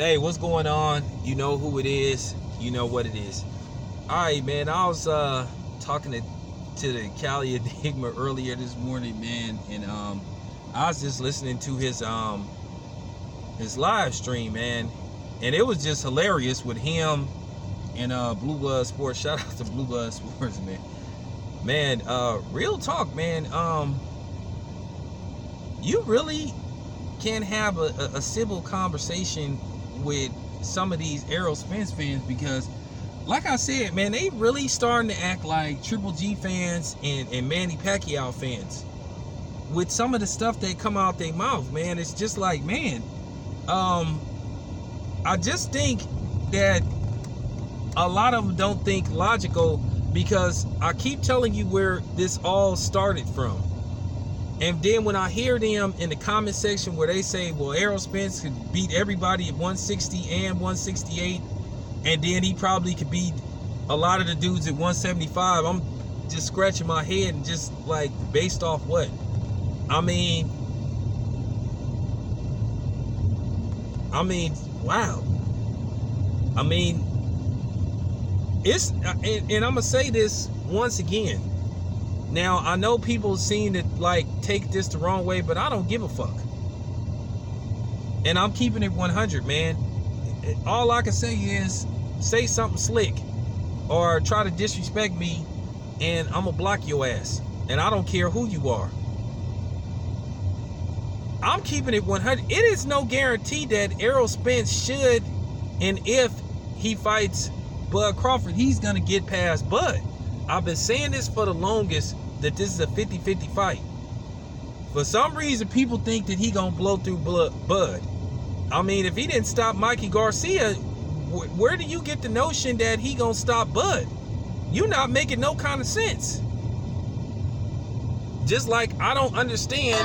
Hey, what's going on? You know who it is. You know what it is. All right, man. I was talking to the Cali Enigma earlier this morning, man, and I was just listening to his live stream, man, and it was just hilarious with him and Blue Blood Sports. Shout out to Blue Blood Sports, man. Man, real talk, man. You really can have a civil conversation with some of these Errol Spence fans, because like I said, man, they really starting to act like Triple G fans and Manny Pacquiao fans with some of the stuff that come out their mouth, man. It's just like, man, I just think that a lot of them don't think logical, because I keep telling you where this all started from. And then when I hear them in the comment section where they say, well, Errol Spence could beat everybody at 160 and 168, and then he probably could beat a lot of the dudes at 175, I'm just scratching my head and just like, based off what? I mean, wow. I mean, it's, and I'm gonna say this once again. Now, I know people seem to like take this the wrong way, but I don't give a fuck. And I'm keeping it 100, man. All I can say is say something slick or try to disrespect me, and I'm gonna block your ass. And I don't care who you are. I'm keeping it 100. It is no guarantee that Errol Spence should, and if he fights Bud Crawford, he's gonna get past Bud. I've been saying this for the longest, that this is a 50-50 fight. For some reason, people think that he gonna blow through Bud. I mean, if he didn't stop Mikey Garcia, where do you get the notion that he gonna stop Bud? You're not making no kind of sense. Just like I don't understand.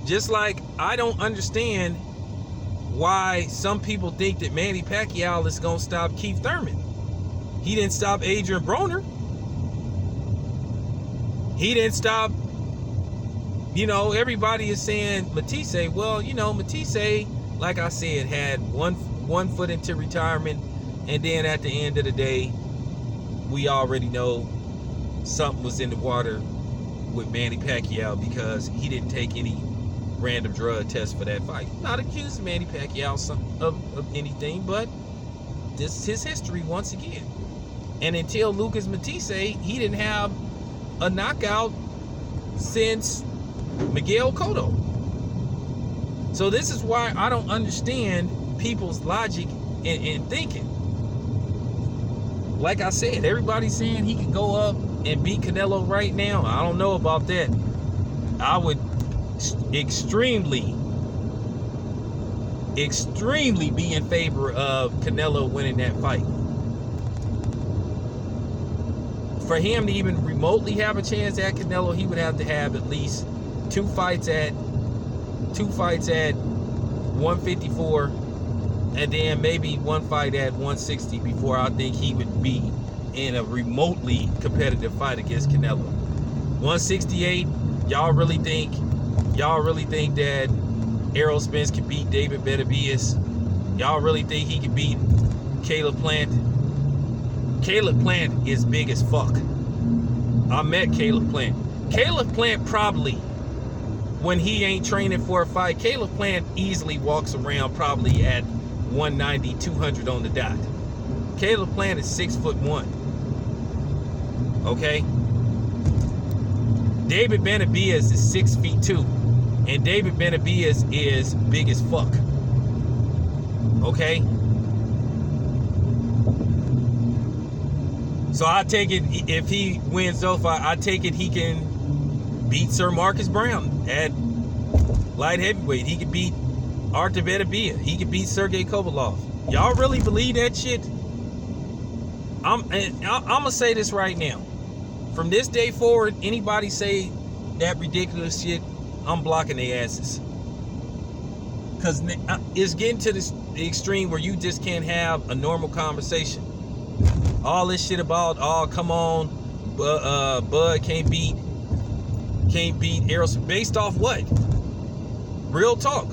Just like I don't understand why some people think that Manny Pacquiao is gonna stop Keith Thurman. He didn't stop Adrian Broner. He didn't stop, you know, everybody is saying Matisse. Well, you know, Matisse, like I said, had one foot into retirement, and then at the end of the day, we already know something was in the water with Manny Pacquiao, because he didn't take any random drug test for that fight. Not accusing Manny Pacquiao of anything, but this is his history once again. And until Lucas Matisse, he didn't have a knockout since Miguel Cotto. So this is why I don't understand people's logic and thinking. Like I said, everybody's saying he could go up and beat Canelo right now. I don't know about that. I would extremely be in favor of Canelo winning that fight. For him to even remotely have a chance at Canelo, he would have to have at least two fights at 154, and then maybe one fight at 160 before I think he would be in a remotely competitive fight against Canelo. 168, y'all really think that Errol Spence can beat David Benavidez? Y'all really think he can beat Caleb Plant? Caleb Plant is big as fuck. I met Caleb Plant. Caleb Plant probably, when he ain't training for a fight, Caleb Plant easily walks around probably at 190, 200 on the dot. Caleb Plant is 6'1". Okay? David Benavidez is 6'2". And David Benavidez is big as fuck. Okay? So I take it, if he wins those fights, I take it he can beat Sir Marcus Brown at light heavyweight. He could beat Artur Beterbiev. He could beat Sergey Kovalev. Y'all really believe that shit? I'm gonna say this right now. From this day forward, anybody say that ridiculous shit, I'm blocking their asses. Because it's getting to the extreme where you just can't have a normal conversation. All this shit about, oh, come on, Bud can't beat Errol. Based off what? Real talk.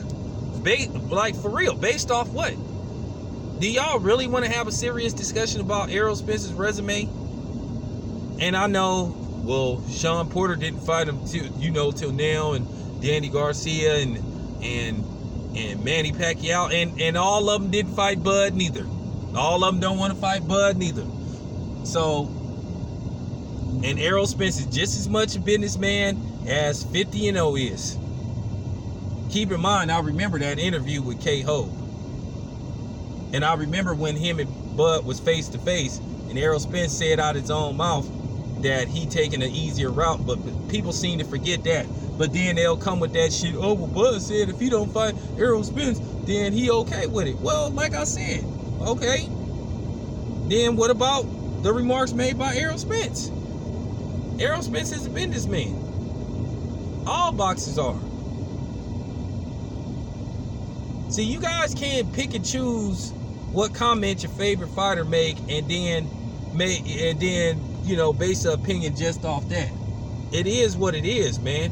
like for real, based off what? Do y'all really want to have a serious discussion about Errol Spence's resume? And I know, well, Sean Porter didn't fight him till now, and Danny Garcia and Manny Pacquiao, and all of them didn't fight Bud neither. All of them don't want to fight Bud neither. So, and Errol Spence is just as much a businessman as 50-0 is. Keep in mind, I remember that interview with K-Ho. And I remember when him and Bud was face to face, and Errol Spence said out his own mouth that he taking an easier route, but people seem to forget that. But then they'll come with that shit. Oh, well, Bud said if he don't fight Errol Spence, then he okay with it. Well, like I said, okay. Then what about the remarks made by Errol Spence? Errol Spence is a businessman. All boxers are. See, you guys can't pick and choose what comment your favorite fighter make and then base an opinion just off that. It is what it is, man.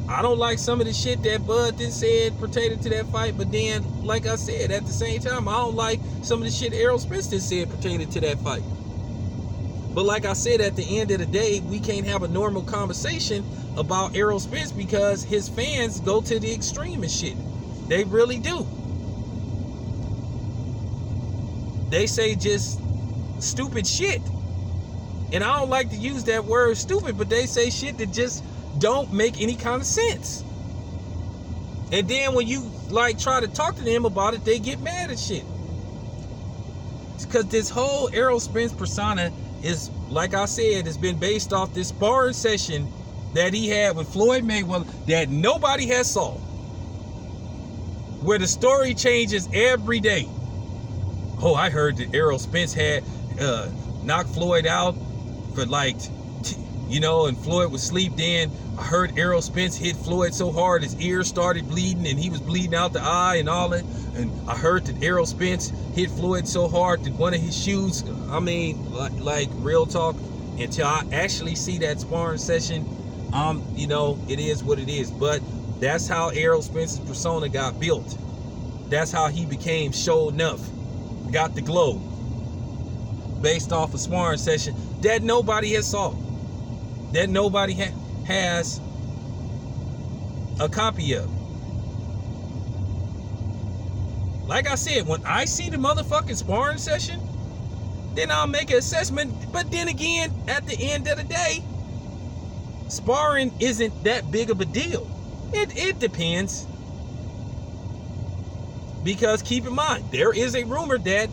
I don't like some of the shit that Bud did said pertaining to that fight, but then, like I said, at the same time, I don't like some of the shit Errol Spence did said pertaining to that fight. But like I said, at the end of the day, we can't have a normal conversation about Errol Spence because his fans go to the extreme and shit. They really do. They say just stupid shit. And I don't like to use that word stupid, but they say shit that just don't make any kind of sense. And then when you try to talk to them about it, they get mad at shit. It's because this whole Errol Spence persona is, like I said, has been based off this sparring session that he had with Floyd Mayweather that nobody has saw. Where the story changes every day. Oh, I heard that Errol Spence had knocked Floyd out for and Floyd was asleep. Then I heard Errol Spence hit Floyd so hard his ear started bleeding and he was bleeding out the eye and all that. And I heard that Errol Spence hit Floyd so hard that one of his shoes, like real talk, until I actually see that sparring session, it is what it is. But that's how Errol Spence's persona got built. That's how he became show enough. Got the glow based off a sparring session that nobody has saw, that nobody has a copy of. Like I said, when I see the motherfucking sparring session, then I'll make an assessment. But then again, at the end of the day, sparring isn't that big of a deal. It depends. Because keep in mind, there is a rumor that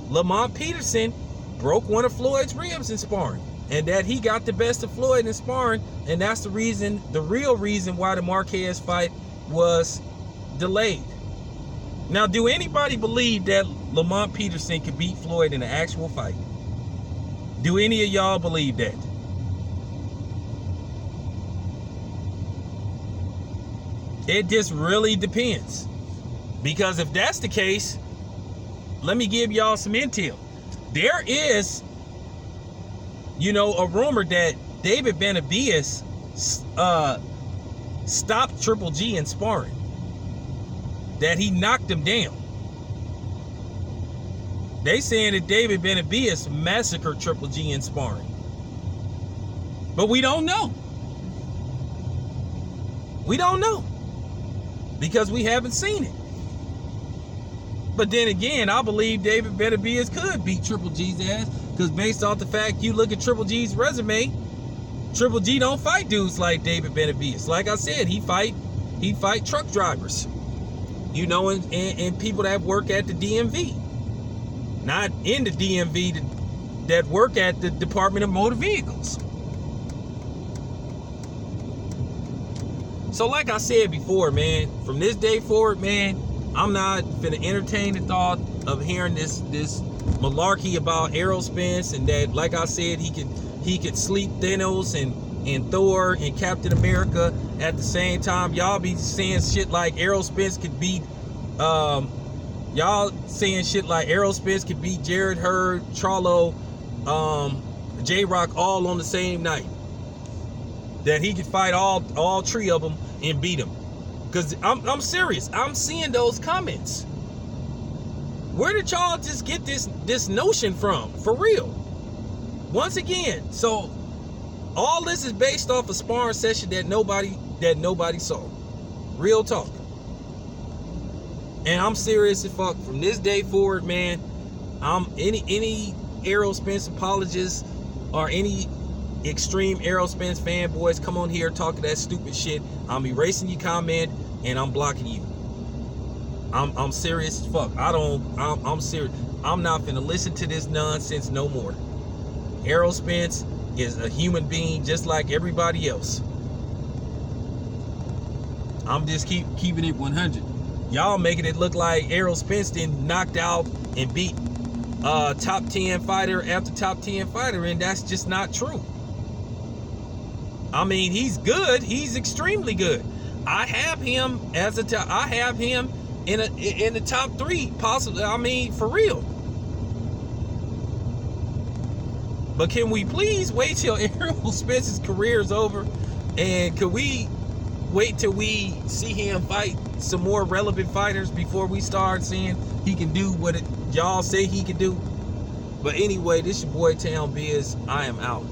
Lamont Peterson broke one of Floyd's ribs in sparring, and that he got the best of Floyd in sparring, and that's the real reason why the Marquez fight was delayed. Now, do anybody believe that Lamont Peterson could beat Floyd in an actual fight? Do any of y'all believe that? It just really depends. Because if that's the case, let me give y'all some intel. There is, a rumor that David Benavidez stopped Triple G in sparring. That he knocked him down. They saying that David Benavidez massacred Triple G in sparring. But we don't know. We don't know. Because we haven't seen it. But then again, I believe David Benavidez could beat Triple G's ass, because based off the fact you look at Triple G's resume, Triple G don't fight dudes like David Benavidez. Like I said, he fight truck drivers, and people that work at the DMV, not in the DMV, that work at the Department of Motor Vehicles. So like I said before, man, from this day forward, man, I'm not finna entertain the thought of hearing this malarkey about Errol Spence, and that, like I said, he could sleep Thanos and Thor and Captain America at the same time. Y'all be saying shit like Errol Spence could beat Errol Spence could beat Jared Hurd, Charlo, J-Rock all on the same night. That he could fight all three of them and beat them. Because I'm serious. I'm seeing those comments. Where did y'all just get this notion from? For real. Once again, so all this is based off a sparring session that nobody saw. Real talk. And I'm serious as fuck. From this day forward, man, any Errol Spence apologists or any extreme Errol Spence fanboys come on here talking that stupid shit, I'm erasing your comment and I'm blocking you. I'm serious as fuck. I'm serious. I'm not finna listen to this nonsense no more. Errol Spence is a human being just like everybody else. I'm just keeping it 100. Y'all making it look like Errol Spence then knocked out and beat top 10 fighter after top 10 fighter, and that's just not true. I mean, he's good. He's extremely good. I have him as I have him in the top 3 possibly. I mean, for real. But can we please wait till Errol Spence's career is over, and could we wait till we see him fight some more relevant fighters before we start seeing he can do what y'all say he can do? But anyway, this your boy Town Biz. I am out.